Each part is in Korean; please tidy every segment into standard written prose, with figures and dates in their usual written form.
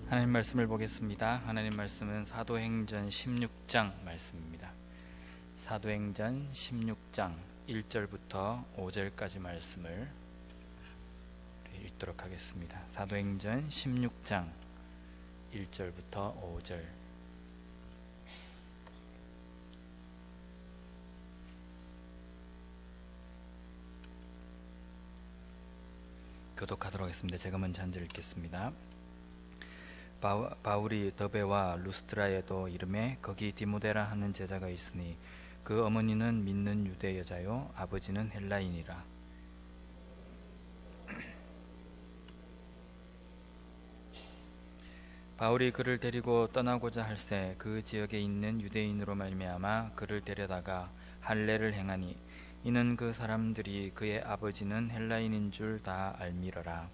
하나님 말씀을 보겠습니다. 하나님 말씀은 사도행전 16장 말씀입니다. 사도행전 16장 1절부터 5절까지 말씀을 읽도록 하겠습니다. 사도행전 16장 1절부터 5절. 교독하도록 하겠습니다. 제가 먼저 한 절 읽겠습니다. 바울이 더베와 루스트라에도 이름에 거기 디모데라 하는 제자가 있으니 그 어머니는 믿는 유대 여자요 아버지는 헬라인이라. 바울이 그를 데리고 떠나고자 할새 그 지역에 있는 유대인으로 말미암아 그를 데려다가 할례를 행하니 이는 그 사람들이 그의 아버지는 헬라인인 줄 다 알미러라.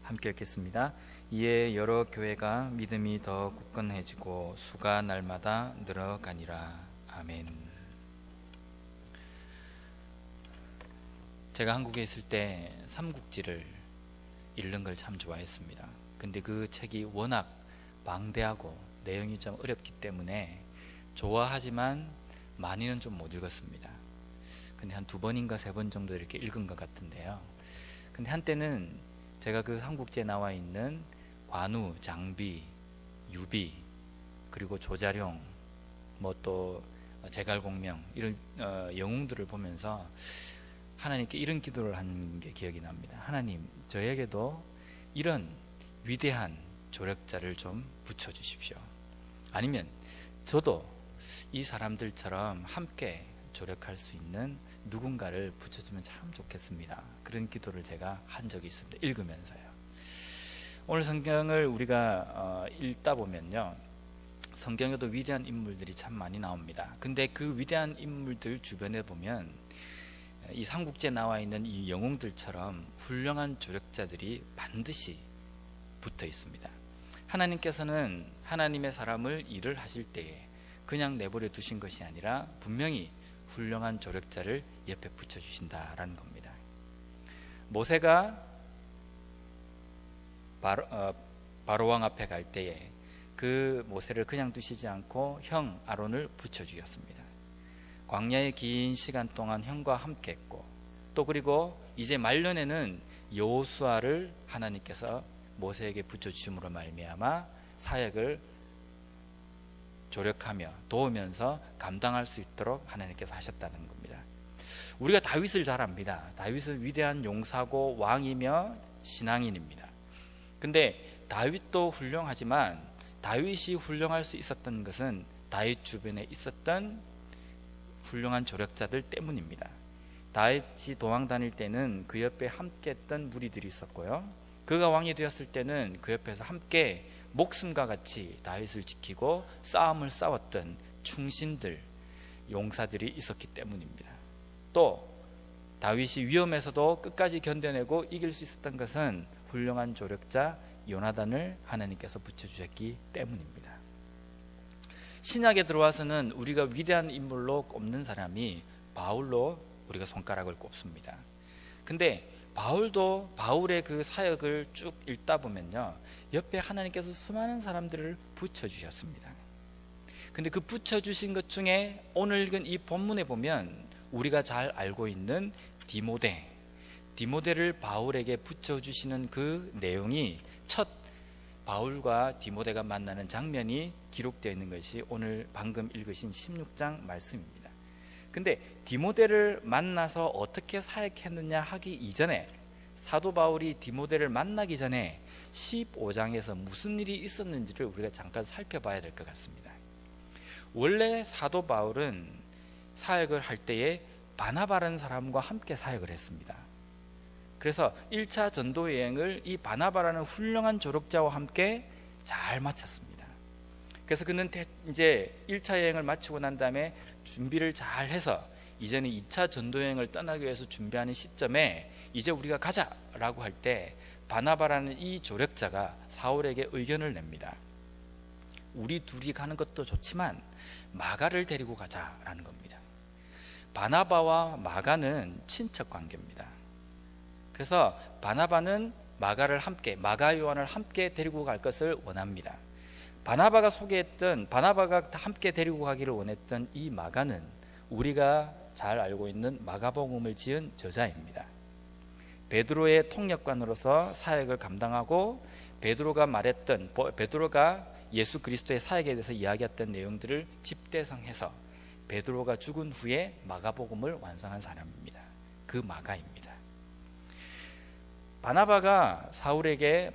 함께 읽겠습니다. 이에 여러 교회가 믿음이 더 굳건해지고 수가 날마다 늘어가니라. 아멘. 제가 한국에 있을 때 삼국지를 읽는 걸 참 좋아했습니다. 근데 그 책이 워낙 방대하고 내용이 좀 어렵기 때문에 좋아하지만 많이는 좀 못 읽었습니다. 근데 한 2번인가 3번 정도 이렇게 읽은 것 같은데요. 근데 한때는 제가 그 삼국지에 나와 있는 관우, 장비, 유비, 그리고 조자룡, 뭐 또 제갈공명 이런 영웅들을 보면서 하나님께 이런 기도를 한 게 기억이 납니다. 하나님, 저에게도 이런 위대한 조력자를 좀 붙여주십시오. 아니면 저도 이 사람들처럼 함께 조력할 수 있는 누군가를 붙여주면 참 좋겠습니다. 그런 기도를 제가 한 적이 있습니다. 읽으면서요. 오늘 성경을 우리가 읽다 보면요, 성경에도 위대한 인물들이 참 많이 나옵니다. 근데 그 위대한 인물들 주변에 보면 이 삼국지에 나와 있는 이 영웅들처럼 훌륭한 조력자들이 반드시 붙어 있습니다. 하나님께서는 하나님의 사람을 일을 하실 때에 그냥 내버려 두신 것이 아니라 분명히 훌륭한 조력자를 옆에 붙여주신다라는 겁니다. 모세가 바로왕 앞에 갈 때에 그 모세를 그냥 두시지 않고 형 아론을 붙여주셨습니다. 광야의 긴 시간 동안 형과 함께 했고, 또 그리고 이제 말년에는 여호수아를 하나님께서 모세에게 붙여주심으로 말미암아 사역을 조력하며 도우면서 감당할 수 있도록 하나님께서 하셨다는 겁니다. 우리가 다윗을 잘 압니다. 다윗은 위대한 용사고 왕이며 신앙인입니다. 근데 다윗도 훌륭하지만 다윗이 훌륭할 수 있었던 것은 다윗 주변에 있었던 훌륭한 조력자들 때문입니다. 다윗이 도망 다닐 때는 그 옆에 함께 했던 무리들이 있었고요, 그가 왕이 되었을 때는 그 옆에서 함께 목숨과 같이 다윗을 지키고 싸움을 싸웠던 충신들, 용사들이 있었기 때문입니다. 또 다윗이 위험에서도 끝까지 견뎌내고 이길 수 있었던 것은 훌륭한 조력자 요나단을 하나님께서 붙여주셨기 때문입니다. 신약에 들어와서는 우리가 위대한 인물로 꼽는 사람이 바울로 우리가 손가락을 꼽습니다. 근데 바울도 바울의 그 사역을 쭉 읽다 보면요, 옆에 하나님께서 수많은 사람들을 붙여주셨습니다. 근데 그 붙여주신 것 중에 오늘 읽은 이 본문에 보면 우리가 잘 알고 있는 디모데를 바울에게 붙여주시는 그 내용이 첫 바울과 디모데가 만나는 장면이 기록되어 있는 것이 오늘 방금 읽으신 16장 말씀입니다. 근데 디모데를 만나서 어떻게 사역했느냐 하기 이전에, 사도 바울이 디모데를 만나기 전에 15장에서 무슨 일이 있었는지를 우리가 잠깐 살펴봐야 될 것 같습니다. 원래 사도 바울은 사역을 할 때에 바나바라는 사람과 함께 사역을 했습니다. 그래서 1차 전도 여행을 이 바나바라는 훌륭한 조력자와 함께 잘 마쳤습니다. 그래서 그는 이제 1차 여행을 마치고 난 다음에 준비를 잘 해서 이제는 2차 전도 여행을 떠나기 위해서 준비하는 시점에 이제 우리가 가자라고 할 때 바나바라는 이 조력자가 사울에게 의견을 냅니다. 우리 둘이 가는 것도 좋지만 마가를 데리고 가자라는 겁니다. 바나바와 마가는 친척 관계입니다. 그래서 바나바는 마가를 함께, 마가 요한을 함께 데리고 갈 것을 원합니다. 바나바가 함께 데리고 가기를 원했던 이 마가는 우리가 잘 알고 있는 마가복음을 지은 저자입니다. 베드로의 통역관으로서 사역을 감당하고 베드로가 예수 그리스도의 사역에 대해서 이야기했던 내용들을 집대성해서 베드로가 죽은 후에 마가복음을 완성한 사람입니다. 그 마가입니다. 바나바가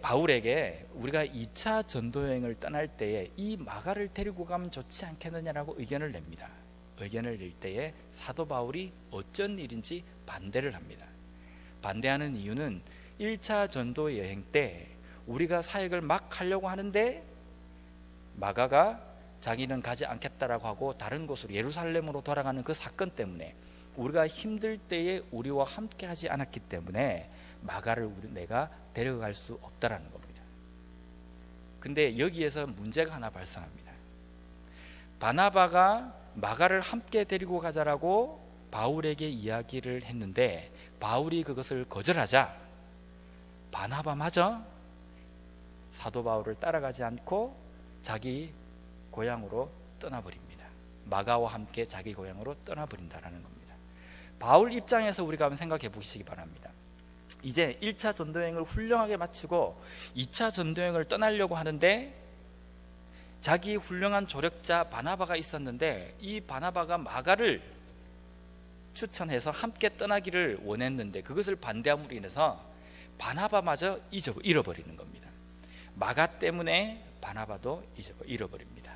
바울에게 우리가 2차 전도여행을 떠날 때에 이 마가를 데리고 가면 좋지 않겠느냐라고 의견을 냅니다. 의견을 낼 때에 사도 바울이 어쩐 일인지 반대를 합니다. 반대하는 이유는 1차 전도여행 때 우리가 사역을 막 하려고 하는데 마가가 자기는 가지 않겠다라고 하고 다른 곳으로 예루살렘으로 돌아가는 그 사건 때문에 우리가 힘들 때에 우리와 함께 하지 않았기 때문에 마가를 내가 데려갈 수 없다라는 겁니다. 근데 여기에서 문제가 하나 발생합니다. 바나바가 마가를 함께 데리고 가자라고 바울에게 이야기를 했는데 바울이 그것을 거절하자 바나바마저 사도 바울을 따라가지 않고 자기 고향으로 떠나버립니다. 마가와 함께 자기 고향으로 떠나버린다라는 겁니다. 바울 입장에서 우리가 한번 생각해 보시기 바랍니다. 이제 1차 전도여행을 훌륭하게 마치고 2차 전도여행을 떠나려고 하는데 자기 훌륭한 조력자 바나바가 있었는데 이 바나바가 마가를 추천해서 함께 떠나기를 원했는데 그것을 반대함으로 인해서 바나바마저 잃어버리는 겁니다. 마가 때문에 바나바도 잃어버립니다.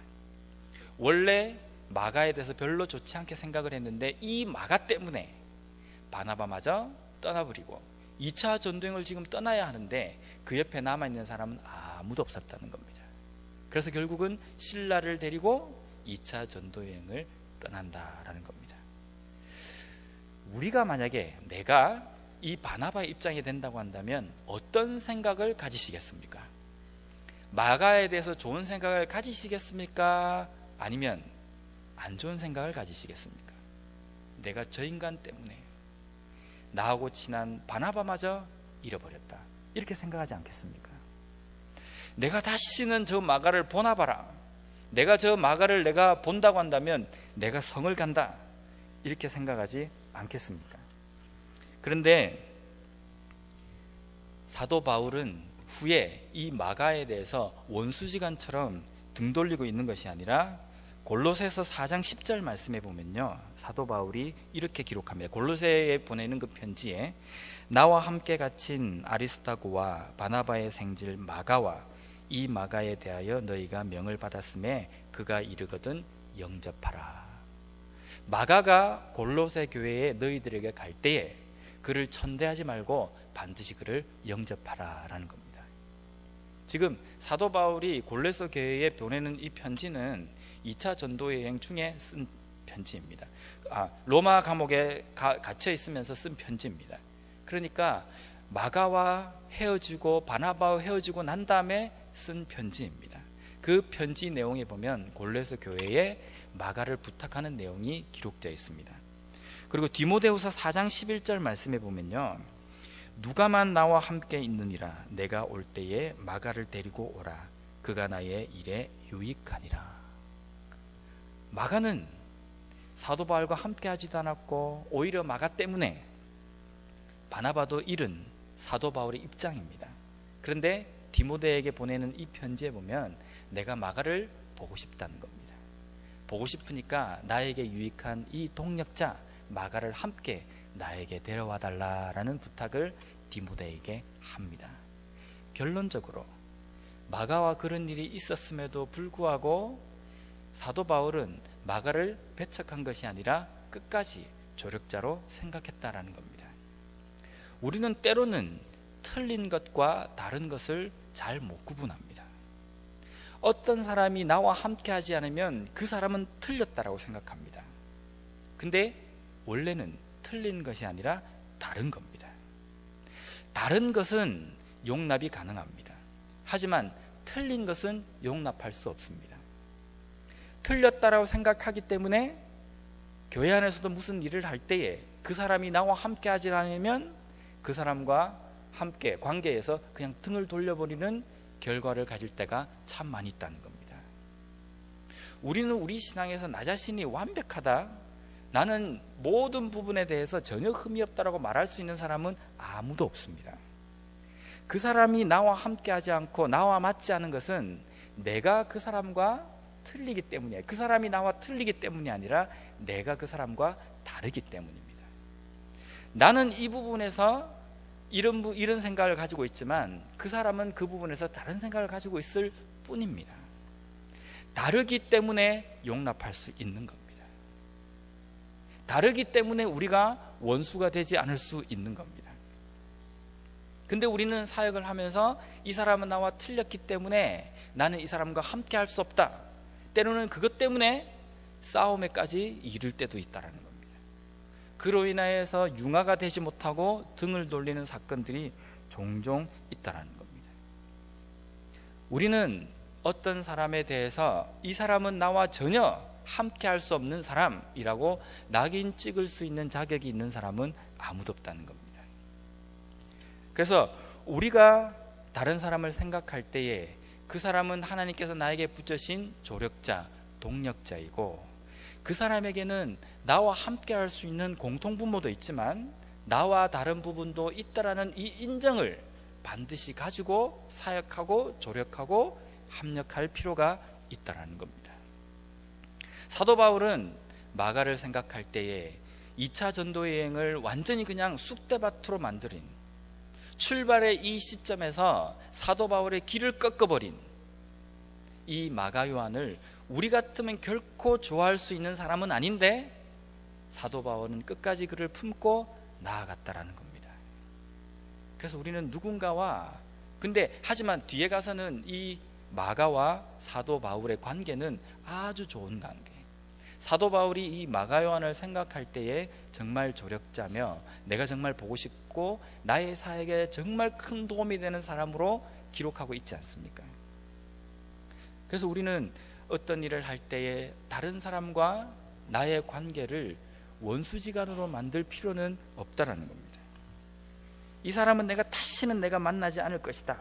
원래 마가에 대해서 별로 좋지 않게 생각을 했는데 이 마가 때문에 바나바마저 떠나버리고 2차 전도여행을 지금 떠나야 하는데 그 옆에 남아있는 사람은 아무도 없었다는 겁니다. 그래서 결국은 실라를 데리고 2차 전도여행을 떠난다라는 겁니다. 우리가 만약에 내가 이 바나바의 입장이 된다고 한다면 어떤 생각을 가지시겠습니까? 마가에 대해서 좋은 생각을 가지시겠습니까? 아니면 안 좋은 생각을 가지시겠습니까? 내가 저 인간 때문에 나하고 친한 바나바마저 잃어버렸다, 이렇게 생각하지 않겠습니까? 내가 다시는 저 마가를 보나 봐라, 내가 저 마가를 내가 본다고 한다면 내가 성을 간다, 이렇게 생각하지 않겠습니까? 그런데 사도 바울은 후에 이 마가에 대해서 원수지간처럼 등 돌리고 있는 것이 아니라 골로새서 4장 10절 말씀에 보면요, 사도 바울이 이렇게 기록합니다. 골로새에 보내는 그 편지에 나와 함께 갇힌 아리스타고와 바나바의 생질 마가와 이 마가에 대하여 너희가 명을 받았음에 그가 이르거든 영접하라. 마가가 골로새 교회에 너희들에게 갈 때에 그를 천대하지 말고 반드시 그를 영접하라 라는 겁니다. 지금 사도 바울이 골로새 교회에 보내는 이 편지는 2차 전도여행 중에 쓴 편지입니다. 로마 감옥에 갇혀 있으면서 쓴 편지입니다. 그러니까 마가와 헤어지고 바나바와 헤어지고 난 다음에 쓴 편지입니다. 그 편지 내용에 보면 골로새 교회에 마가를 부탁하는 내용이 기록되어 있습니다. 그리고 디모데후서 4장 11절 말씀에 보면요, 누가만 나와 함께 있느니라 내가 올 때에 마가를 데리고 오라 그가 나의 일에 유익하니라. 마가는 사도 바울과 함께 하지도 않았고 오히려 마가 때문에 바나바도 잃은 사도 바울의 입장입니다. 그런데 디모데에게 보내는 이 편지에 보면 내가 마가를 보고 싶다는 겁니다. 보고 싶으니까 나에게 유익한 이 동역자 마가를 함께 나에게 데려와 달라라는 부탁을 디모데에게 합니다. 결론적으로 마가와 그런 일이 있었음에도 불구하고 사도 바울은 마가를 배척한 것이 아니라 끝까지 조력자로 생각했다라는 겁니다. 우리는 때로는 틀린 것과 다른 것을 잘 못 구분합니다. 어떤 사람이 나와 함께 하지 않으면 그 사람은 틀렸다라고 생각합니다. 근데 원래는 틀린 것이 아니라 다른 겁니다. 다른 것은 용납이 가능합니다. 하지만 틀린 것은 용납할 수 없습니다. 틀렸다라고 생각하기 때문에 교회 안에서도 무슨 일을 할 때에 그 사람이 나와 함께 하지 않으면 그 사람과 함께 관계에서 그냥 등을 돌려버리는 결과를 가질 때가 참 많이 있다는 겁니다. 우리는 우리 신앙에서 나 자신이 완벽하다, 나는 모든 부분에 대해서 전혀 흠이 없다라고 말할 수 있는 사람은 아무도 없습니다. 그 사람이 나와 함께 하지 않고 나와 맞지 않은 것은 내가 그 사람과 틀리기 때문이에요. 그 사람이 나와 틀리기 때문이 아니라 내가 그 사람과 다르기 때문입니다. 나는 이 부분에서 이런 생각을 가지고 있지만 그 사람은 그 부분에서 다른 생각을 가지고 있을 뿐입니다. 다르기 때문에 용납할 수 있는 겁니다. 다르기 때문에 우리가 원수가 되지 않을 수 있는 겁니다. 근데 우리는 사역을 하면서 이 사람은 나와 틀렸기 때문에 나는 이 사람과 함께 할 수 없다, 때로는 그것 때문에 싸움에까지 이를 때도 있다는 겁니다. 그로 인하여서 융화가 되지 못하고 등을 돌리는 사건들이 종종 있다는 겁니다. 우리는 어떤 사람에 대해서 이 사람은 나와 전혀 함께 할 수 없는 사람이라고 낙인 찍을 수 있는 자격이 있는 사람은 아무도 없다는 겁니다. 그래서 우리가 다른 사람을 생각할 때에 그 사람은 하나님께서 나에게 붙여신 조력자, 동력자이고 그 사람에게는 나와 함께 할 수 있는 공통분모도 있지만 나와 다른 부분도 있다라는 이 인정을 반드시 가지고 사역하고 조력하고 합력할 필요가 있다라는 겁니다. 사도 바울은 마가를 생각할 때에 2차 전도 여행을 완전히 그냥 쑥대밭으로 만들인, 출발의 이 시점에서 사도 바울의 길을 꺾어버린 이 마가 요한을 우리 같으면 결코 좋아할 수 있는 사람은 아닌데 사도 바울은 끝까지 그를 품고 나아갔다라는 겁니다. 그래서 우리는 누군가와, 근데 하지만 뒤에 가서는 이 마가와 사도 바울의 관계는 아주 좋은 관계. 사도 바울이 이 마가 요한을 생각할 때에 정말 조력자며 내가 정말 보고 싶고 나의 사역에 정말 큰 도움이 되는 사람으로 기록하고 있지 않습니까? 그래서 우리는 어떤 일을 할 때에 다른 사람과 나의 관계를 원수지간으로 만들 필요는 없다라는 겁니다. 이 사람은 다시는 내가 만나지 않을 것이다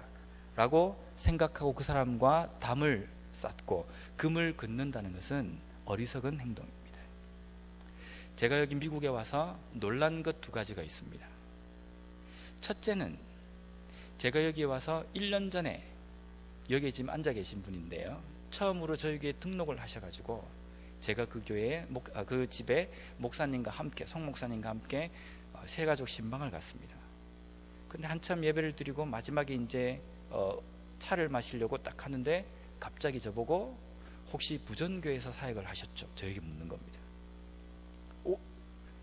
라고 생각하고 그 사람과 담을 쌓고 금을 긋는다는 것은 어리석은 행동입니다. 제가 여기 미국에 와서 놀란 것 두 가지가 있습니다. 첫째는 제가 여기 와서 1년 전에 여기에 지금 앉아 계신 분인데요, 처음으로 저희 교회에 등록을 하셔가지고 제가 그 교회에 그 집에 목사님과 함께, 송 목사님과 함께 세가족 신방을 갔습니다. 근데 한참 예배를 드리고 마지막에 이제 차를 마시려고 딱 하는데 갑자기 저보고 혹시 부전교회에서 사역을 하셨죠? 저에게 묻는 겁니다.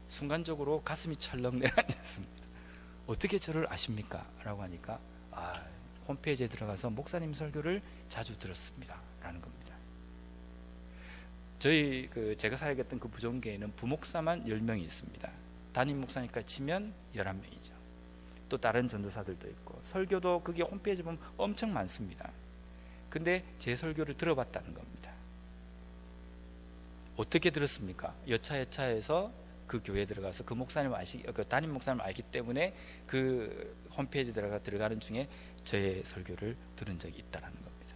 순간적으로 가슴이 철렁 내려앉았습니다. 어떻게 저를 아십니까? 라고 하니까 홈페이지에 들어가서 목사님 설교를 자주 들었습니다 라는 겁니다. 저희 제가 사역했던 그 부전교회는 부목사만 10명이 있습니다. 담임 목사니까 치면 11명이죠. 또 다른 전도사들도 있고 설교도 그게 홈페이지 보면 엄청 많습니다. 근데 제 설교를 들어봤다는 겁니다. 어떻게 들었습니까? 여차여차해서 그 교회에 들어가서 그 목사님 그 담임 목사님 알기 때문에 그 홈페이지 들어가는 중에 저의 설교를 들은 적이 있다는 겁니다.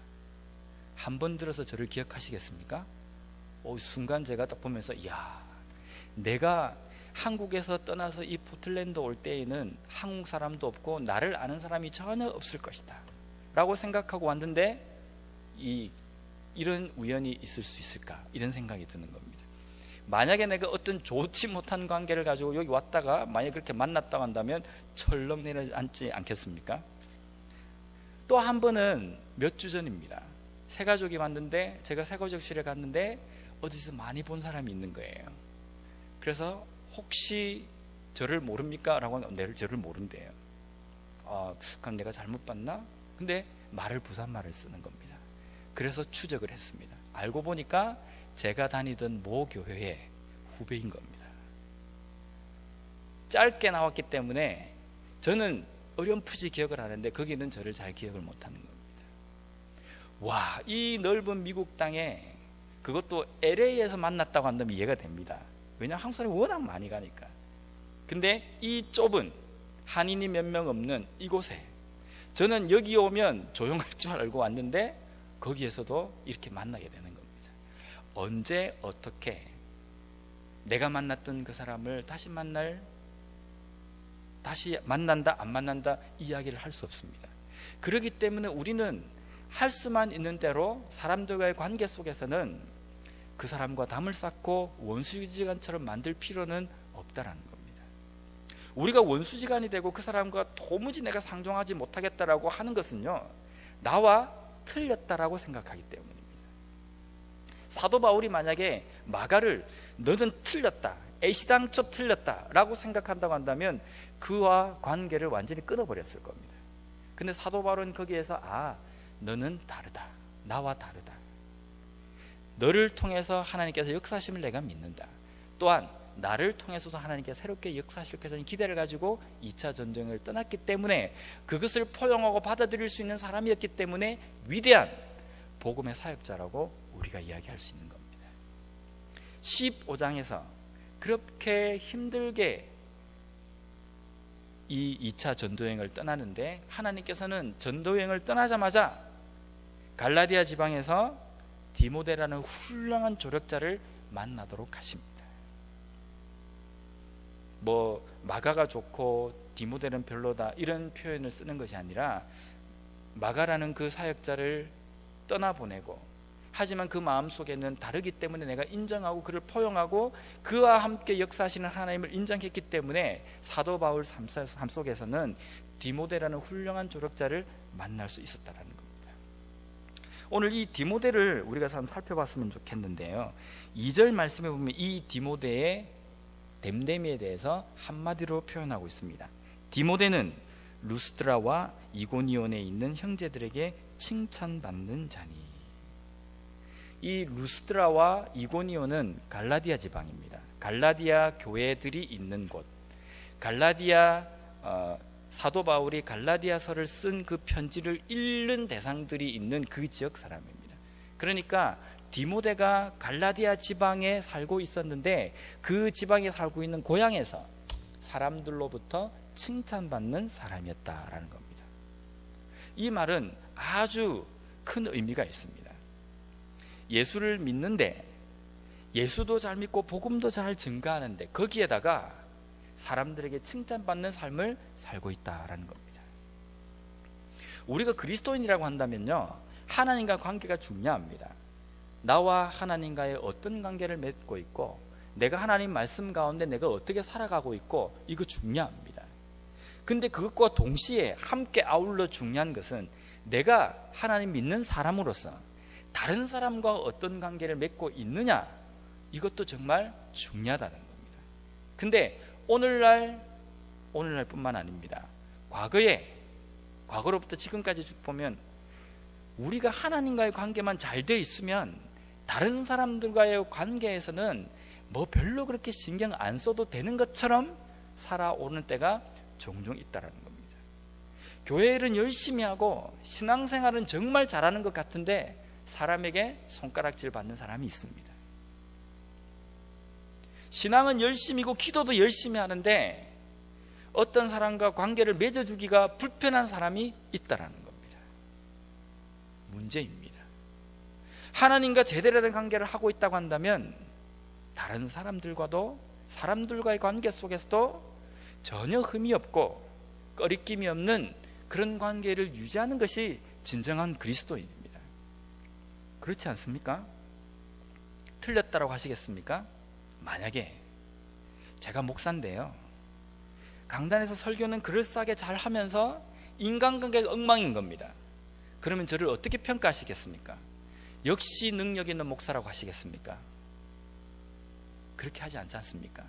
한 번 들어서 저를 기억하시겠습니까? 순간 제가 딱 보면서 내가 한국에서 떠나서 이 포틀랜드 올 때에는 한국 사람도 없고 나를 아는 사람이 전혀 없을 것이다 라고 생각하고 왔는데 이런 우연이 있을 수 있을까, 이런 생각이 드는 겁니다. 만약에 내가 어떤 좋지 못한 관계를 가지고 여기 왔다가 만약에 그렇게 만났다고 한다면 철렁 내려앉지 않겠습니까? 또 한 번은 몇 주 전입니다. 새가족이 왔는데 제가 새가족실에 갔는데 어디서 많이 본 사람이 있는 거예요. 그래서 혹시 저를 모릅니까? 라고 하면 저를 모른대요. 그럼 내가 잘못 봤나? 근데 말을 부산말을 쓰는 겁니다. 그래서 추적을 했습니다. 알고 보니까 제가 다니던 모 교회의 후배인 겁니다. 짧게 나왔기 때문에 저는 어렴풋이 기억을 하는데 거기는 저를 잘 기억을 못하는 겁니다. 이 넓은 미국 땅에 그것도 LA에서 만났다고 한다면 이해가 됩니다. 왜냐하면 한국 사람이 워낙 많이 가니까. 근데 이 좁은 한인이 몇 명 없는 이곳에 저는 여기 오면 조용할 줄 알고 왔는데 거기에서도 이렇게 만나게 되는 겁니다. 언제 어떻게 내가 만났던 그 사람을 다시 만난다 안 만난다 이야기를 할 수 없습니다. 그렇기 때문에 우리는 할 수만 있는 대로 사람들과의 관계 속에서는 그 사람과 담을 쌓고 원수지간처럼 만들 필요는 없다라는 겁니다. 우리가 원수지간이 되고 그 사람과 도무지 내가 상종하지 못하겠다라고 하는 것은요, 나와 틀렸다라고 생각하기 때문입니다. 사도 바울이 만약에 마가를 너는 틀렸다, 애시당초 틀렸다라고 생각한다고 한다면 그와 관계를 완전히 끊어버렸을 겁니다. 근데 사도 바울은 거기에서 너는 다르다, 나와 다르다, 너를 통해서 하나님께서 역사하심을 내가 믿는다, 또한 나를 통해서도 하나님께서 새롭게 역사하실 것이라는 기대를 가지고 2차 전쟁을 떠났기 때문에 그것을 포용하고 받아들일 수 있는 사람이었기 때문에 위대한 복음의 사역자라고 우리가 이야기할 수 있는 겁니다. 15장에서 그렇게 힘들게 이 2차 전도여행을 떠나는데 하나님께서는 전도여행을 떠나자마자 갈라디아 지방에서 디모데라는 훌륭한 조력자를 만나도록 하십니다. 마가가 좋고 디모데는 별로다 이런 표현을 쓰는 것이 아니라 마가라는 그 사역자를 떠나보내고, 하지만 그 마음속에는 다르기 때문에 내가 인정하고 그를 포용하고 그와 함께 역사하시는 하나님을 인정했기 때문에 사도 바울 삶 속에서는 디모데라는 훌륭한 조력자를 만날 수 있었다는 겁니다. 오늘 이 디모데를 우리가 한번 살펴봤으면 좋겠는데요, 2절 말씀에 보면 이 디모데의 댐댐이에 대해서 한마디로 표현하고 있습니다. 디모데는 루스드라와 이고니온에 있는 형제들에게 칭찬받는 자니. 이 루스드라와 이고니온은 갈라디아 지방입니다. 갈라디아 교회들이 있는 곳, 갈라디아 사도 바울이 갈라디아서를 쓴 그 편지를 읽는 대상들이 있는 그 지역 사람입니다. 그러니까 디모데가 갈라디아 지방에 살고 있었는데 그 지방에 살고 있는 고향에서 사람들로부터 칭찬받는 사람이었다라는 겁니다. 이 말은 아주 큰 의미가 있습니다. 예수를 믿는데 예수도 잘 믿고 복음도 잘 증거하는데 거기에다가 사람들에게 칭찬받는 삶을 살고 있다라는 겁니다. 우리가 그리스도인이라고 한다면요, 하나님과 관계가 중요합니다. 나와 하나님과의 어떤 관계를 맺고 있고 내가 하나님 말씀 가운데 내가 어떻게 살아가고 있고 이거 중요합니다. 근데 그것과 동시에 함께 아울러 중요한 것은 내가 하나님 믿는 사람으로서 다른 사람과 어떤 관계를 맺고 있느냐, 이것도 정말 중요하다는 겁니다. 근데 오늘날 뿐만 아닙니다. 과거로부터 지금까지 쭉 보면 우리가 하나님과의 관계만 잘 돼 있으면 다른 사람들과의 관계에서는 별로 그렇게 신경 안 써도 되는 것처럼 살아오는 때가 종종 있다는 겁니다. 교회를 열심히 하고 신앙생활은 정말 잘하는 것 같은데 사람에게 손가락질 받는 사람이 있습니다. 신앙은 열심히고 기도도 열심히 하는데 어떤 사람과 관계를 맺어주기가 불편한 사람이 있다는 겁니다. 문제입니다. 하나님과 제대로 된 관계를 하고 있다고 한다면 다른 사람들과의 관계 속에서도 전혀 흠이 없고 꺼리낌이 없는 그런 관계를 유지하는 것이 진정한 그리스도인입니다. 그렇지 않습니까? 틀렸다고 하시겠습니까? 만약에 제가 목사인데요, 강단에서 설교는 그럴싸하게 잘 하면서 인간관계가 엉망인 겁니다. 그러면 저를 어떻게 평가하시겠습니까? 역시 능력 있는 목사라고 하시겠습니까? 그렇게 하지 않지 않습니까?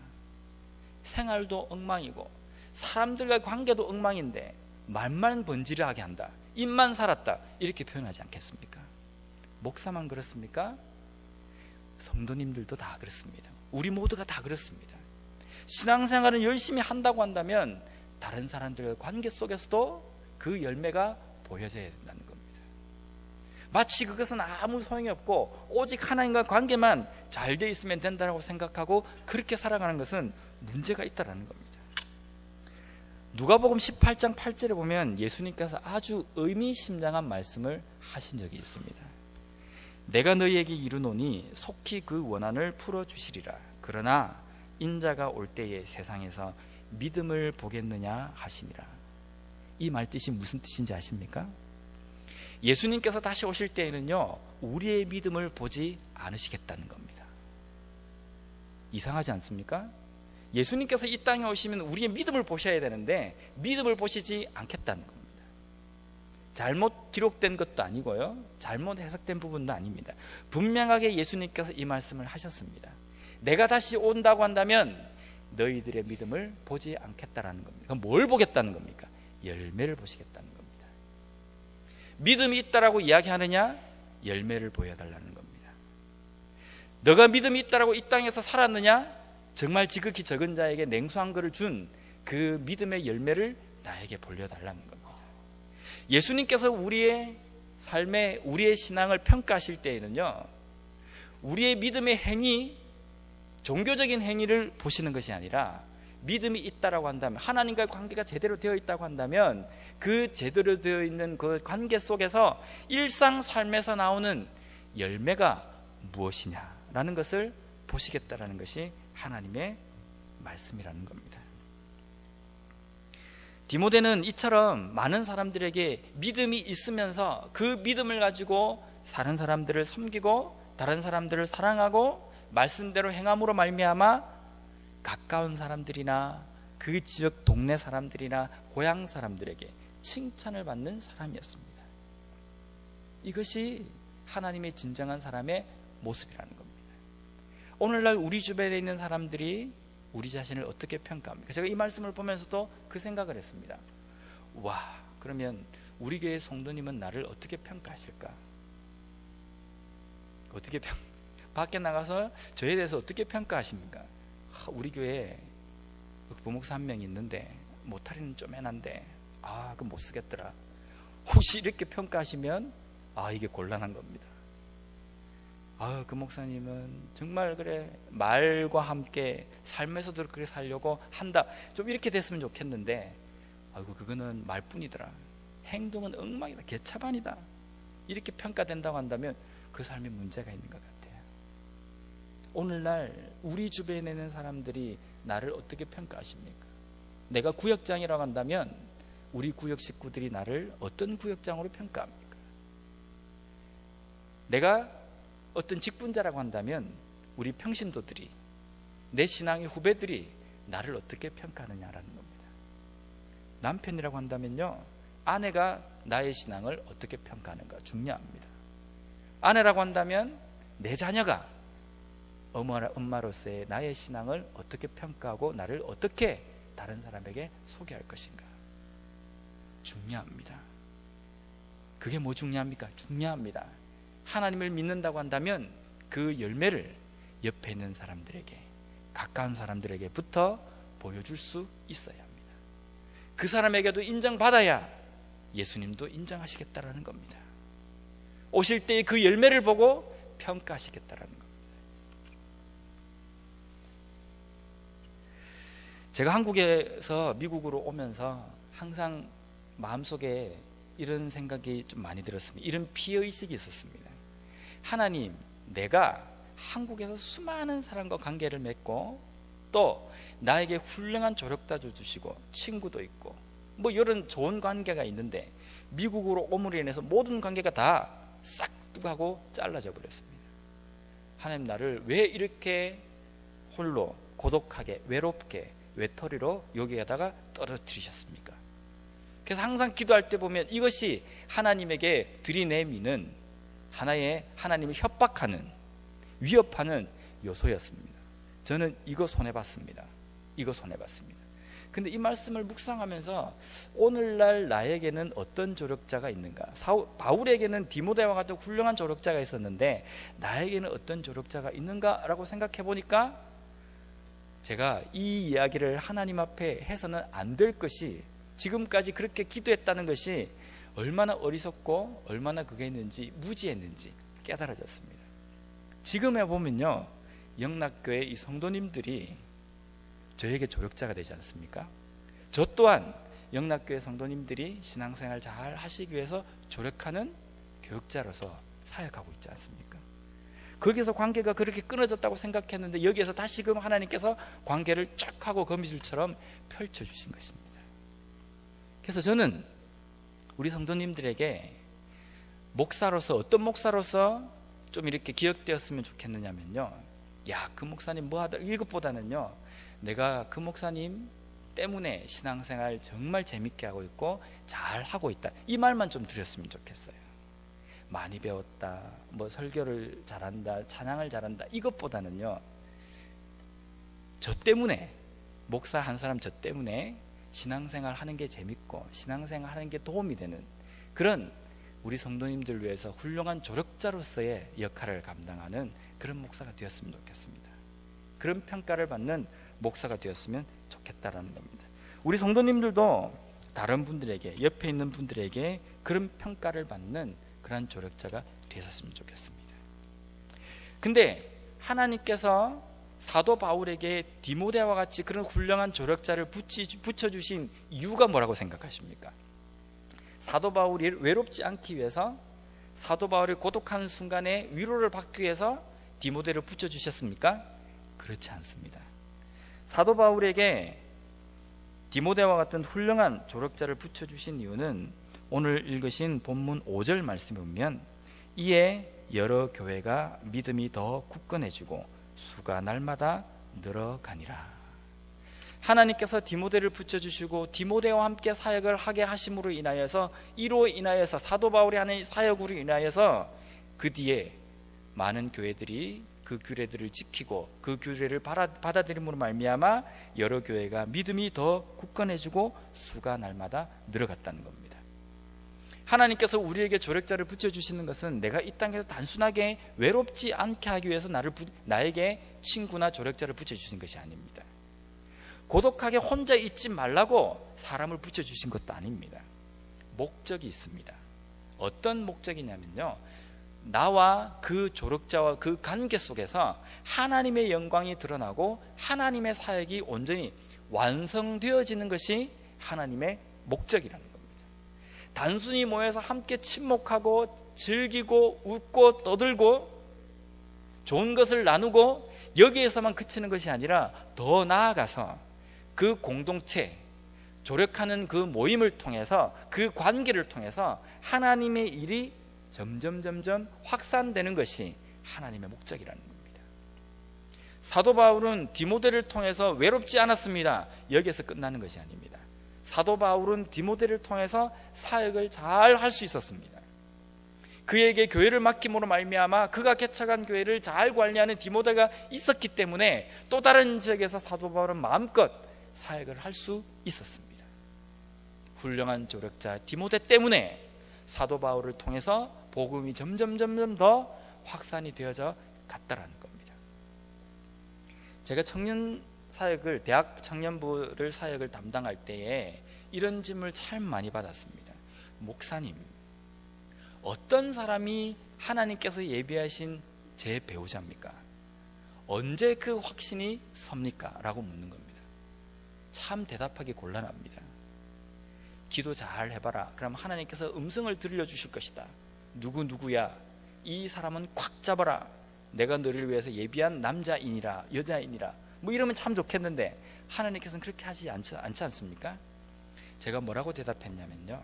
생활도 엉망이고 사람들과의 관계도 엉망인데 말만 번지르하게 한다, 입만 살았다, 이렇게 표현하지 않겠습니까? 목사만 그렇습니까? 성도님들도 다 그렇습니다. 우리 모두가 다 그렇습니다. 신앙생활을 열심히 한다고 한다면 다른 사람들과의 관계 속에서도 그 열매가 보여져야 된다는 겁니다. 마치 그것은 아무 소용이 없고 오직 하나님과 관계만 잘 돼 있으면 된다고 생각하고 그렇게 살아가는 것은 문제가 있다는 겁니다. 누가복음 18장 8절에 보면 예수님께서 아주 의미심장한 말씀을 하신 적이 있습니다. 내가 너희에게 이르노니 속히 그 원한을 풀어주시리라. 그러나 인자가 올 때에 세상에서 믿음을 보겠느냐 하시니라. 이 말 뜻이 무슨 뜻인지 아십니까? 예수님께서 다시 오실 때에는요, 우리의 믿음을 보지 않으시겠다는 겁니다. 이상하지 않습니까? 예수님께서 이 땅에 오시면 우리의 믿음을 보셔야 되는데 믿음을 보시지 않겠다는 겁니다. 잘못 기록된 것도 아니고요, 잘못 해석된 부분도 아닙니다. 분명하게 예수님께서 이 말씀을 하셨습니다. 내가 다시 온다고 한다면 너희들의 믿음을 보지 않겠다라는 겁니다. 그럼 뭘 보겠다는 겁니까? 열매를 보시겠다는 겁니다. 믿음이 있다라고 이야기하느냐? 열매를 보여달라는 겁니다. 너가 믿음이 있다라고 이 땅에서 살았느냐? 정말 지극히 적은 자에게 냉수한 것을 준 그 믿음의 열매를 나에게 보여달라는 겁니다. 예수님께서 우리의 삶에 우리의 신앙을 평가하실 때에는요, 우리의 믿음의 행위, 종교적인 행위를 보시는 것이 아니라 믿음이 있다라고 한다면, 하나님과의 관계가 제대로 되어 있다고 한다면 그 제대로 되어 있는 그 관계 속에서 일상 삶에서 나오는 열매가 무엇이냐라는 것을 보시겠다라는 것이 하나님의 말씀이라는 겁니다. 디모데는 이처럼 많은 사람들에게 믿음이 있으면서 그 믿음을 가지고 다른 사람들을 섬기고 다른 사람들을 사랑하고 말씀대로 행함으로 말미암아 가까운 사람들이나 그 지역 동네 사람들이나 고향 사람들에게 칭찬을 받는 사람이었습니다. 이것이 하나님의 진정한 사람의 모습이라는 겁니다. 오늘날 우리 주변에 있는 사람들이 우리 자신을 어떻게 평가합니까? 제가 이 말씀을 보면서도 그 생각을 했습니다. 와, 그러면 우리 교회 성도님은 나를 어떻게 평가하실까? 밖에 나가서 저에 대해서 어떻게 평가하십니까? 우리 교회에 부목사 한 명 있는데 모타리는 좀 해난데 그거 못 쓰겠더라. 혹시 이렇게 평가하시면 이게 곤란한 겁니다. 그 목사님은 정말 그래 말과 함께 삶에서도 그렇게 살려고 한다. 좀 이렇게 됐으면 좋겠는데 그거는 말뿐이더라. 행동은 엉망이다. 개차반이다. 이렇게 평가된다고 한다면 그 삶에 문제가 있는 것 같아요. 오늘날 우리 주변에 있는 사람들이 나를 어떻게 평가하십니까? 내가 구역장이라고 한다면 우리 구역 식구들이 나를 어떤 구역장으로 평가합니까? 내가 어떤 직분자라고 한다면 우리 평신도들이, 내 신앙의 후배들이 나를 어떻게 평가하느냐라는 겁니다. 남편이라고 한다면요, 아내가 나의 신앙을 어떻게 평가하는가 중요합니다. 아내라고 한다면 내 자녀가 엄마로서의 나의 신앙을 어떻게 평가하고 나를 어떻게 다른 사람에게 소개할 것인가 중요합니다. 그게 뭐 중요합니까? 중요합니다. 하나님을 믿는다고 한다면 그 열매를 옆에 있는 사람들에게, 가까운 사람들에게부터 보여줄 수 있어야 합니다. 그 사람에게도 인정받아야 예수님도 인정하시겠다라는 겁니다. 오실 때의 그 열매를 보고 평가하시겠다라는 겁니다. 제가 한국에서 미국으로 오면서 항상 마음속에 이런 생각이 좀 많이 들었습니다. 이런 피해의식이 있었습니다. 하나님, 내가 한국에서 수많은 사람과 관계를 맺고 또 나에게 훌륭한 조력자도 주시고 친구도 있고 뭐 이런 좋은 관계가 있는데 미국으로 옴으로 인해서 모든 관계가 다 싹둑하고 잘라져 버렸습니다. 하나님, 나를 왜 이렇게 홀로 고독하게 외롭게 외톨이로 여기에다가 떨어뜨리셨습니까? 그래서 항상 기도할 때 보면 이것이 하나님에게 들이내미는 하나의 하나님을 협박하는, 위협하는 요소였습니다. 저는 이거 손해봤습니다. 근데 이 말씀을 묵상하면서 오늘날 나에게는 어떤 조력자가 있는가? 바울에게는 디모데와 같은 훌륭한 조력자가 있었는데 나에게는 어떤 조력자가 있는가라고 생각해 보니까 제가 이 이야기를 하나님 앞에 해서는 안 될 것이, 지금까지 그렇게 기도했다는 것이 얼마나 어리석고 얼마나 그게 있는지, 무지했는지 깨달아졌습니다. 지금 해보면요, 영락교회 이 성도님들이 저에게 조력자가 되지 않습니까? 저 또한 영락교회 성도님들이 신앙생활 잘 하시기 위해서 조력하는 교육자로서 사역하고 있지 않습니까? 거기서 관계가 그렇게 끊어졌다고 생각했는데 여기에서 다시금 하나님께서 관계를 쫙 하고 거미줄처럼 펼쳐주신 것입니다. 그래서 저는 우리 성도님들에게 목사로서, 어떤 목사로서 좀 이렇게 기억되었으면 좋겠느냐면요, 야, 그 목사님 뭐 하더라, 이것보다는요, 내가 그 목사님 때문에 신앙생활 정말 재밌게 하고 있고 잘 하고 있다, 이 말만 좀 드렸으면 좋겠어요. 많이 배웠다, 뭐 설교를 잘한다, 찬양을 잘한다, 이것보다는요, 저 때문에, 목사 한 사람 저 때문에 신앙생활 하는 게 재밌고 신앙생활 하는 게 도움이 되는 그런 우리 성도님들 위해서 훌륭한 조력자로서의 역할을 감당하는 그런 목사가 되었으면 좋겠습니다. 그런 평가를 받는 목사가 되었으면 좋겠다라는 겁니다. 우리 성도님들도 다른 분들에게, 옆에 있는 분들에게 그런 평가를 받는 그런 조력자가 되었으면 좋겠습니다. 근데 하나님께서 사도 바울에게 디모데와 같이 그런 훌륭한 조력자를 붙여주신 이유가 뭐라고 생각하십니까? 사도 바울이 외롭지 않기 위해서, 사도 바울이 고독한 순간에 위로를 받기 위해서 디모데를 붙여주셨습니까? 그렇지 않습니다. 사도 바울에게 디모데와 같은 훌륭한 조력자를 붙여주신 이유는 오늘 읽으신 본문 5절 말씀에 보면, 이에 여러 교회가 믿음이 더 굳건해지고 수가 날마다 늘어가니라. 하나님께서 디모데를 붙여주시고 디모데와 함께 사역을 하게 하심으로 인하여서, 이로 인하여서 사도 바울이 하는 사역으로 인하여서 그 뒤에 많은 교회들이 그 규례들을 지키고 그 규례를 받아들임으로 말미암아 여러 교회가 믿음이 더 굳건해지고 수가 날마다 늘어갔다는 겁니다. 하나님께서 우리에게 조력자를 붙여주시는 것은 내가 이 땅에서 단순하게 외롭지 않게 하기 위해서 나에게 친구나 조력자를 붙여주신 것이 아닙니다. 고독하게 혼자 있지 말라고 사람을 붙여주신 것도 아닙니다. 목적이 있습니다. 어떤 목적이냐면요, 나와 그 조력자와 그 관계 속에서 하나님의 영광이 드러나고 하나님의 사역이 온전히 완성되어지는 것이 하나님의 목적이라는 겁니다. 단순히 모여서 함께 친목하고 즐기고 웃고 떠들고 좋은 것을 나누고 여기에서만 그치는 것이 아니라 더 나아가서 그 공동체, 조력하는 그 모임을 통해서, 그 관계를 통해서 하나님의 일이 점점 확산되는 것이 하나님의 목적이라는 겁니다. 사도 바울은 디모데를 통해서 외롭지 않았습니다. 여기에서 끝나는 것이 아닙니다. 사도 바울은 디모데를 통해서 사역을 잘 할 수 있었습니다. 그에게 교회를 맡김으로 말미암아 그가 개척한 교회를 잘 관리하는 디모데가 있었기 때문에 또 다른 지역에서 사도 바울은 마음껏 사역을 할 수 있었습니다. 훌륭한 조력자 디모데 때문에 사도 바울을 통해서 복음이 점점 더 확산이 되어져 갔다라는 겁니다. 제가 청년 사역을, 대학 청년부를 사역을 담당할 때에 이런 질문을 참 많이 받았습니다. 목사님, 어떤 사람이 하나님께서 예비하신 제 배우자입니까? 언제 그 확신이 섭니까? 라고 묻는 겁니다. 참 대답하기 곤란합니다. 기도 잘 해봐라. 그럼 하나님께서 음성을 들려주실 것이다. 누구야, 이 사람은 콱 잡아라. 내가 너를 위해서 예비한 남자이니라, 여자이니라. 뭐 이러면 참 좋겠는데 하나님께서는 그렇게 하지 않지 않습니까? 제가 뭐라고 대답했냐면요,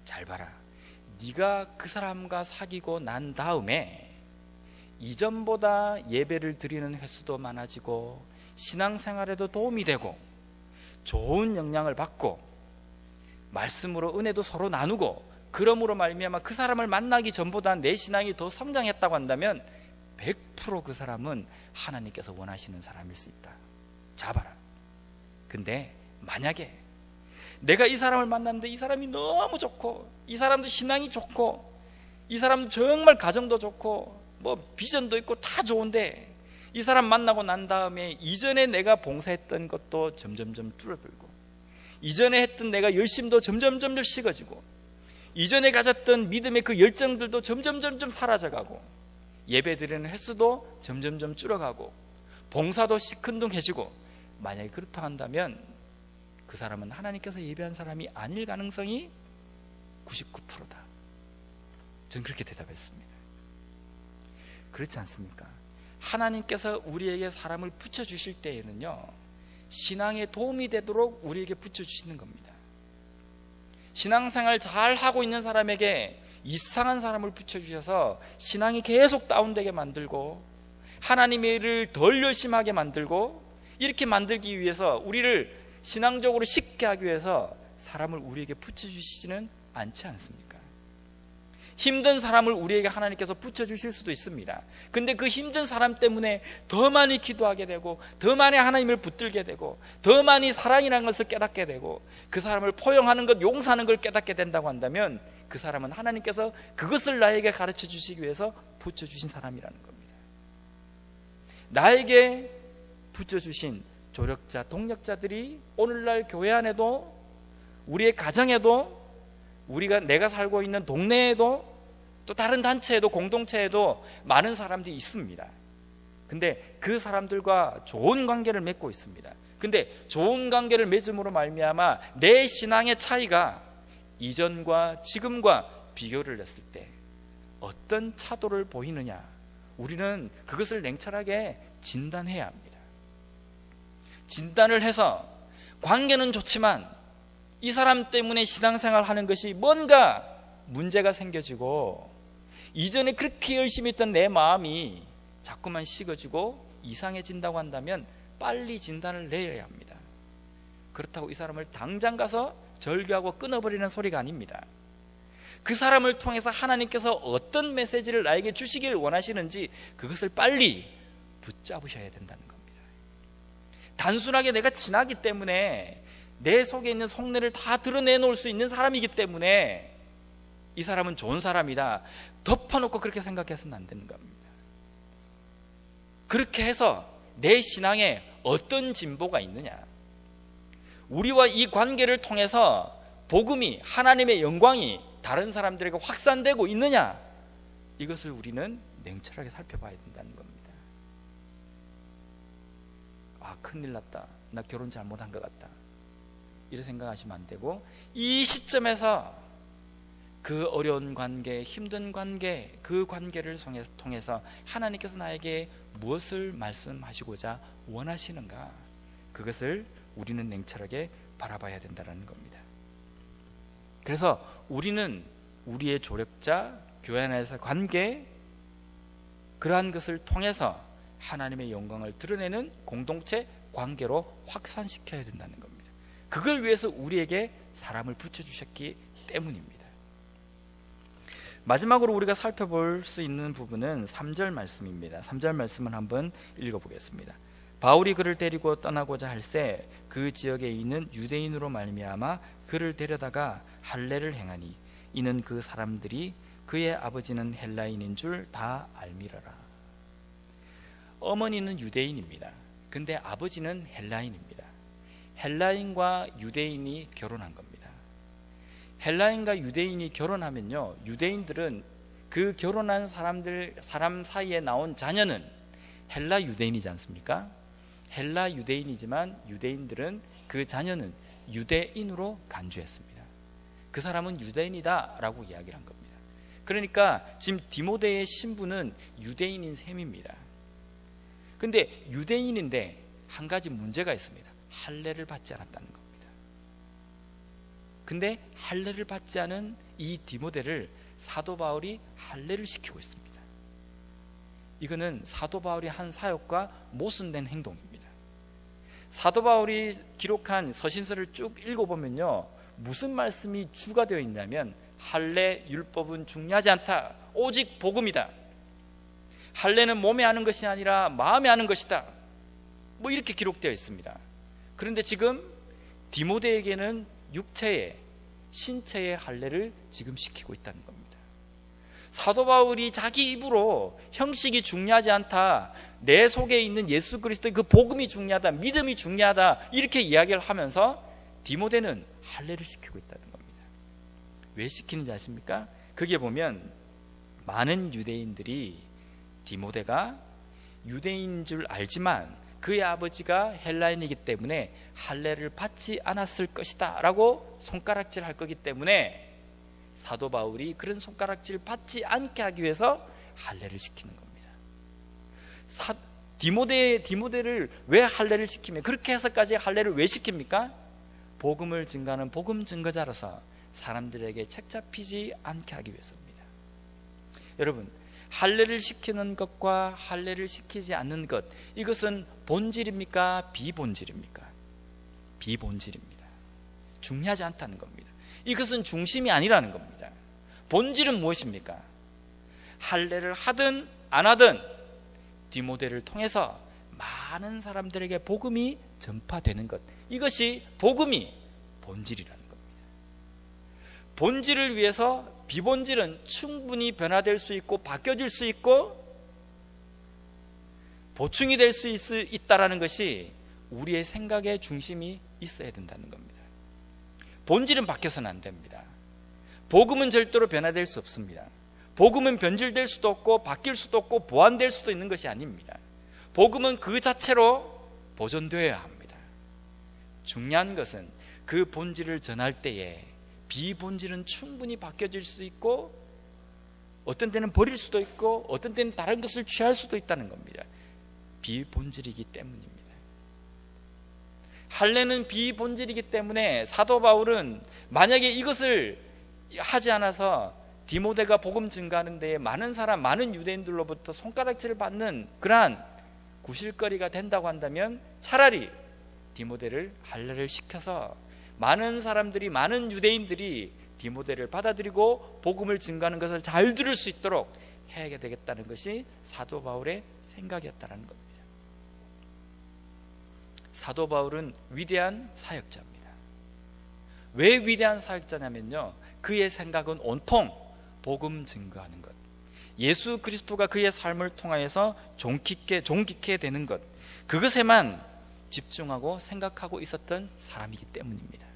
잘 봐라. 네가 그 사람과 사귀고 난 다음에 이전보다 예배를 드리는 횟수도 많아지고 신앙생활에도 도움이 되고 좋은 영향을 받고 말씀으로 은혜도 서로 나누고, 그러므로 말미암아 그 사람을 만나기 전보다 내 신앙이 더 성장했다고 한다면 100% 그 사람은 하나님께서 원하시는 사람일 수 있다. 잡아라. 근데 만약에 내가 이 사람을 만났는데 이 사람이 너무 좋고, 이 사람도 신앙이 좋고, 이 사람도 정말 가정도 좋고 뭐 비전도 있고 다 좋은데 이 사람 만나고 난 다음에 이전에 내가 봉사했던 것도 점점 줄어들고, 이전에 했던 내가 열심도 점점 식어지고, 이전에 가졌던 믿음의 그 열정들도 점점 사라져가고, 예배드리는 횟수도 점점 줄어가고, 봉사도 시큰둥해지고, 만약에 그렇다 한다면 그 사람은 하나님께서 예배한 사람이 아닐 가능성이 99%다. 저는 그렇게 대답했습니다. 그렇지 않습니까? 하나님께서 우리에게 사람을 붙여주실 때에는요, 신앙에 도움이 되도록 우리에게 붙여주시는 겁니다. 신앙생활 잘 하고 있는 사람에게 이상한 사람을 붙여주셔서 신앙이 계속 다운되게 만들고, 하나님의 일을 덜 열심히 하게 만들고, 이렇게 만들기 위해서, 우리를 신앙적으로 쉽게 하기 위해서 사람을 우리에게 붙여주시지는 않지 않습니까? 힘든 사람을 우리에게 하나님께서 붙여주실 수도 있습니다. 근데 그 힘든 사람 때문에 더 많이 기도하게 되고, 더 많이 하나님을 붙들게 되고, 더 많이 사랑이라는 것을 깨닫게 되고, 그 사람을 포용하는 것, 용서하는 걸 깨닫게 된다고 한다면, 그 사람은 하나님께서 그것을 나에게 가르쳐 주시기 위해서 붙여주신 사람이라는 겁니다. 나에게 붙여주신 조력자, 동력자들이 오늘날 교회 안에도, 우리의 가정에도, 내가 살고 있는 동네에도, 또 다른 단체에도, 공동체에도 많은 사람들이 있습니다. 근데 그 사람들과 좋은 관계를 맺고 있습니다. 근데 좋은 관계를 맺음으로 말미암아 내 신앙의 차이가 이전과 지금과 비교를 했을 때 어떤 차도를 보이느냐, 우리는 그것을 냉철하게 진단해야 합니다. 진단을 해서, 관계는 좋지만 이 사람 때문에 신앙생활 하는 것이 뭔가 문제가 생겨지고, 이전에 그렇게 열심히 했던 내 마음이 자꾸만 식어지고 이상해진다고 한다면 빨리 진단을 내려야 합니다. 그렇다고 이 사람을 당장 가서 절교하고 끊어버리는 소리가 아닙니다. 그 사람을 통해서 하나님께서 어떤 메시지를 나에게 주시길 원하시는지 그것을 빨리 붙잡으셔야 된다는 겁니다. 단순하게 내가 친하기 때문에, 내 속에 있는 속내를 다 드러내놓을 수 있는 사람이기 때문에 이 사람은 좋은 사람이다, 덮어놓고 그렇게 생각해서는 안 되는 겁니다. 그렇게 해서 내 신앙에 어떤 진보가 있느냐, 우리와 이 관계를 통해서 복음이, 하나님의 영광이 다른 사람들에게 확산되고 있느냐, 이것을 우리는 냉철하게 살펴봐야 된다는 겁니다. 아, 큰일 났다, 나 결혼 잘못한 것 같다, 이렇게 생각하시면 안 되고, 이 시점에서 그 어려운 관계, 힘든 관계, 그 관계를 통해서 하나님께서 나에게 무엇을 말씀하시고자 원하시는가, 그것을 우리는 냉철하게 바라봐야 된다는 겁니다. 그래서 우리는 우리의 조력자, 교회 안에서 관계, 그러한 것을 통해서 하나님의 영광을 드러내는 공동체 관계로 확산시켜야 된다는 겁니다. 그걸 위해서 우리에게 사람을 붙여주셨기 때문입니다. 마지막으로 우리가 살펴볼 수 있는 부분은 3절 말씀입니다. 3절 말씀을 한번 읽어보겠습니다. 바울이 그를 데리고 떠나고자 할새 그 지역에 있는 유대인으로 말미암아 그를 데려다가 할례를 행하니, 이는 그 사람들이 그의 아버지는 헬라인인 줄 다 알미러라. 어머니는 유대인입니다. 근데 아버지는 헬라인입니다. 헬라인과 유대인이 결혼한 겁니다. 헬라인과 유대인이 결혼하면요, 유대인들은 그 결혼한 사람 사이에 나온 자녀는 헬라 유대인이지 않습니까? 헬라 유대인이지만 유대인들은 그 자녀는 유대인으로 간주했습니다. 그 사람은 유대인이다 라고 이야기를 한 겁니다. 그러니까 지금 디모데의 신부는 유대인인 셈입니다. 근데 유대인인데 한 가지 문제가 있습니다. 할례를 받지 않았다는 겁니다. 근데 할례를 받지 않은 이 디모데를 사도 바울이 할례를 시키고 있습니다. 이거는 사도 바울이 한 사역과 모순된 행동입니다. 사도 바울이 기록한 서신서를 쭉 읽어보면요, 무슨 말씀이 주가 되어 있냐면 할례 율법은 중요하지 않다, 오직 복음이다, 할례는 몸에 하는 것이 아니라 마음에 하는 것이다, 뭐 이렇게 기록되어 있습니다. 그런데 지금 디모데에게는 육체의, 신체의 할례를 지금 시키고 있다는 겁니다. 사도 바울이 자기 입으로 형식이 중요하지 않다, 내 속에 있는 예수 그리스도의 그 복음이 중요하다, 믿음이 중요하다, 이렇게 이야기를 하면서 디모데는 할례를 시키고 있다는 겁니다. 왜 시키는지 아십니까? 거기에 보면 많은 유대인들이 디모데가 유대인인 줄 알지만 그의 아버지가 헬라인이기 때문에 할례를 받지 않았을 것이다 라고 손가락질 할 거기 때문에 사도 바울이 그런 손가락질 받지 않게 하기 위해서 할례를 시키는 겁니다. 디모데를 왜 할례를 시키며 그렇게 해서까지 할례를 왜 시킵니까? 복음을 증거하는 복음 증거자로서 사람들에게 책 잡히지 않게 하기 위해서입니다. 여러분, 할례를 시키는 것과 할례를 시키지 않는 것, 이것은 본질입니까? 비본질입니까? 비본질입니다. 중요하지 않다는 겁니다. 이것은 중심이 아니라는 겁니다. 본질은 무엇입니까? 할례를 하든 안 하든 디모데를 통해서 많은 사람들에게 복음이 전파되는 것, 이것이 복음이 본질이라는 겁니다. 본질을 위해서 비본질은 충분히 변화될 수 있고 바뀌어질 수 있고 보충이 될 수 있다는 것이 우리의 생각의 중심이 있어야 된다는 겁니다. 본질은 바뀌어서는 안 됩니다. 복음은 절대로 변화될 수 없습니다. 복음은 변질될 수도 없고 바뀔 수도 없고 보완될 수도 있는 것이 아닙니다. 복음은 그 자체로 보존되어야 합니다. 중요한 것은 그 본질을 전할 때에 비본질은 충분히 바뀌어질 수 있고 어떤 때는 버릴 수도 있고 어떤 때는 다른 것을 취할 수도 있다는 겁니다. 비본질이기 때문입니다. 할례는 비본질이기 때문에 사도 바울은 만약에 이것을 하지 않아서 디모데가 복음 증거하는 데에 많은 유대인들로부터 손가락질을 받는 그러한 구실거리가 된다고 한다면 차라리 디모데를 할례를 시켜서 많은 사람들이, 많은 유대인들이 디모데를 받아들이고 복음을 증거하는 것을 잘 들을 수 있도록 해야 되겠다는 것이 사도 바울의 생각이었다는 겁니다. 사도 바울은 위대한 사역자입니다. 왜 위대한 사역자냐면요, 그의 생각은 온통 복음 증거하는 것, 예수 그리스도가 그의 삶을 통하여서 존귀케 되는 것, 그것에만 집중하고 생각하고 있었던 사람이기 때문입니다.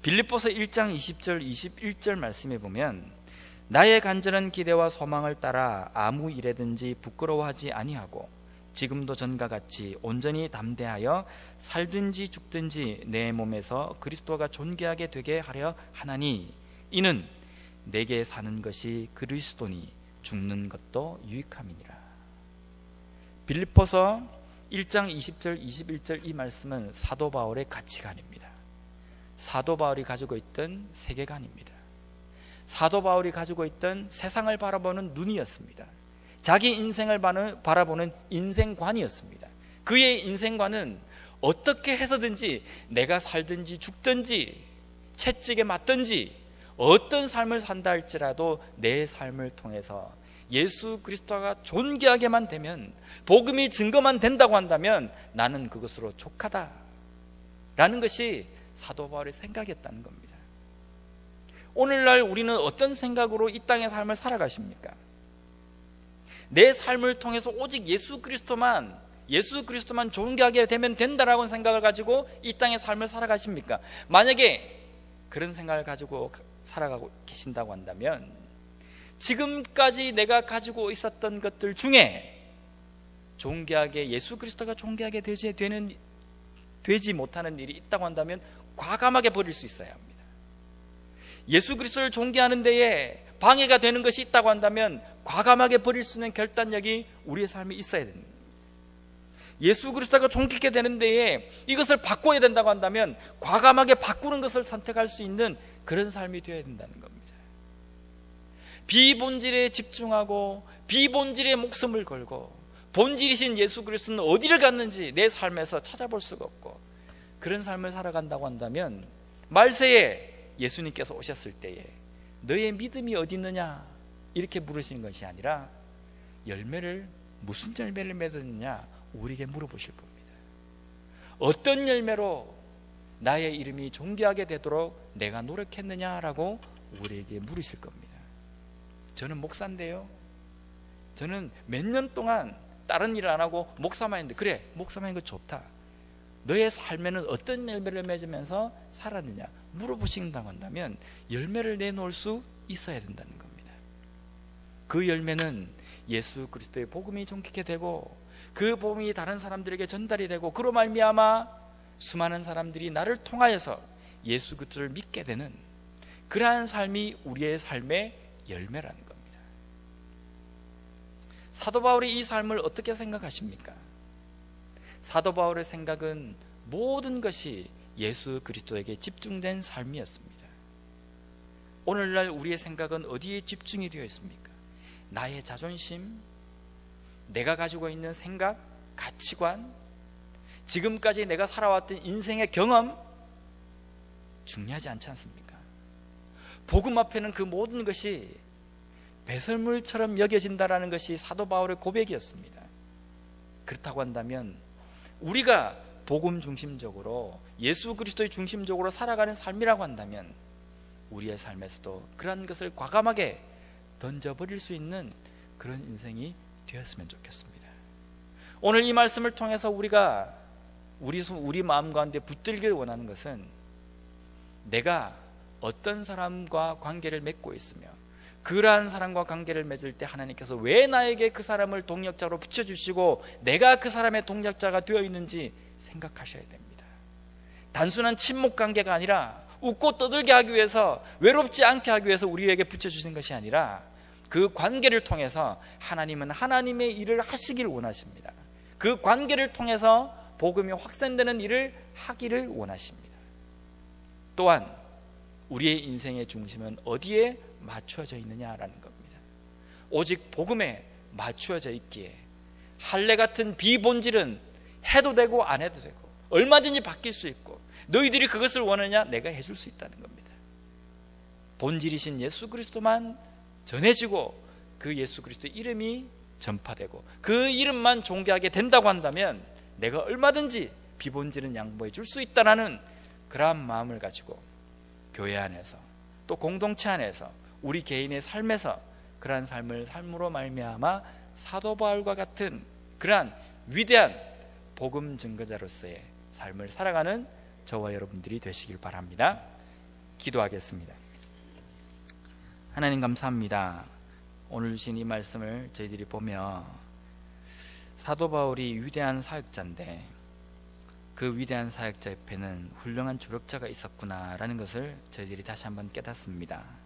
빌립보서 1장 20절 21절 말씀에 보면 나의 간절한 기대와 소망을 따라 아무 일에든지 부끄러워하지 아니하고 지금도 전과 같이 온전히 담대하여 살든지 죽든지 내 몸에서 그리스도가 존귀하게 되게 하려 하나니 이는 내게 사는 것이 그리스도니 죽는 것도 유익함이니라. 빌립보서 1장 20절 21절 이 말씀은 사도 바울의 가치관입니다. 사도 바울이 가지고 있던 세계관입니다. 사도 바울이 가지고 있던 세상을 바라보는 눈이었습니다. 자기 인생을 바라보는 인생관이었습니다. 그의 인생관은 어떻게 해서든지 내가 살든지 죽든지 채찍에 맞든지 어떤 삶을 산다 할지라도 내 삶을 통해서 예수 그리스도가 존귀하게만 되면, 복음이 증거만 된다고 한다면 나는 그것으로 족하다 라는 것이 사도 바울의 생각이었다는 겁니다. 오늘날 우리는 어떤 생각으로 이 땅의 삶을 살아가십니까? 내 삶을 통해서 오직 예수 그리스도만 존귀하게 되면 된다라고 생각을 가지고 이 땅의 삶을 살아가십니까? 만약에 그런 생각을 가지고 살아가고 계신다고 한다면 지금까지 내가 가지고 있었던 것들 중에 존귀하게, 예수 그리스도가 존귀하게 되지 못하는 일이 있다고 한다면 과감하게 버릴 수 있어야 합니다. 예수 그리스도를 존귀하는 데에 방해가 되는 것이 있다고 한다면 과감하게 버릴 수 있는 결단력이 우리의 삶에 있어야 됩니다. 예수 그리스도가 존귀하게 되는 데에 이것을 바꿔야 된다고 한다면 과감하게 바꾸는 것을 선택할 수 있는 그런 삶이 되어야 된다는 겁니다. 비본질에 집중하고 비본질에 목숨을 걸고 본질이신 예수 그리스도는 어디를 갔는지 내 삶에서 찾아볼 수가 없고 그런 삶을 살아간다고 한다면 말세에 예수님께서 오셨을 때에 너의 믿음이 어디 있느냐 이렇게 물으시는 것이 아니라 무슨 열매를 맺었느냐 우리에게 물어보실 겁니다. 어떤 열매로 나의 이름이 존귀하게 되도록 내가 노력했느냐라고 우리에게 물으실 겁니다. 저는 목사인데요, 저는 몇 년 동안 다른 일을 안 하고 목사만 했는데, 그래 목사만 하는 거 좋다, 너의 삶에는 어떤 열매를 맺으면서 살았느냐 물어보신다고 한다면 열매를 내놓을 수 있어야 된다는 겁니다. 그 열매는 예수 그리스도의 복음이 존귀케 되고 그 복음이 다른 사람들에게 전달이 되고 그로 말미암아 수많은 사람들이 나를 통하여서 예수 그리스도를 믿게 되는 그러한 삶이 우리의 삶의 열매라는 겁니다. 사도 바울이 이 삶을 어떻게 생각하십니까? 사도 바울의 생각은 모든 것이 예수 그리스도에게 집중된 삶이었습니다. 오늘날 우리의 생각은 어디에 집중이 되어 있습니까? 나의 자존심, 내가 가지고 있는 생각, 가치관, 지금까지 내가 살아왔던 인생의 경험, 중요하지 않지 않습니까? 복음 앞에는 그 모든 것이 배설물처럼 여겨진다라는 것이 사도 바울의 고백이었습니다. 그렇다고 한다면 우리가 복음 중심적으로 예수 그리스도의 중심적으로 살아가는 삶이라고 한다면 우리의 삶에서도 그런 것을 과감하게 던져버릴 수 있는 그런 인생이 되었으면 좋겠습니다. 오늘 이 말씀을 통해서 우리가 우리 마음 가운데 붙들기를 원하는 것은 내가 어떤 사람과 관계를 맺고 있으며 그러한 사람과 관계를 맺을 때 하나님께서 왜 나에게 그 사람을 동력자로 붙여주시고 내가 그 사람의 동력자가 되어 있는지 생각하셔야 됩니다. 단순한 친목 관계가 아니라 웃고 떠들게 하기 위해서, 외롭지 않게 하기 위해서 우리에게 붙여주신 것이 아니라 그 관계를 통해서 하나님은 하나님의 일을 하시길 원하십니다. 그 관계를 통해서 복음이 확산되는 일을 하기를 원하십니다. 또한 우리의 인생의 중심은 어디에 맞추어져 있느냐라는 겁니다. 오직 복음에 맞추어져 있기에 할례 같은 비본질은 해도 되고 안 해도 되고 얼마든지 바뀔 수 있고 너희들이 그것을 원하냐? 내가 해줄 수 있다는 겁니다. 본질이신 예수 그리스도만 전해지고 그 예수 그리스도 이름이 전파되고 그 이름만 존귀하게 된다고 한다면 내가 얼마든지 비본질은 양보해 줄 수 있다라는 그러한 마음을 가지고 교회 안에서 또 공동체 안에서 우리 개인의 삶에서 그러한 삶을 삶으로 말미암아 사도 바울과 같은 그러한 위대한 복음 증거자로서의 삶을 살아가는 저와 여러분들이 되시길 바랍니다. 기도하겠습니다. 하나님 감사합니다. 오늘 주신 이 말씀을 저희들이 보며 사도 바울이 위대한 사역자인데 그 위대한 사역자 옆에는 훌륭한 조력자가 있었구나라는 것을 저희들이 다시 한번 깨닫습니다.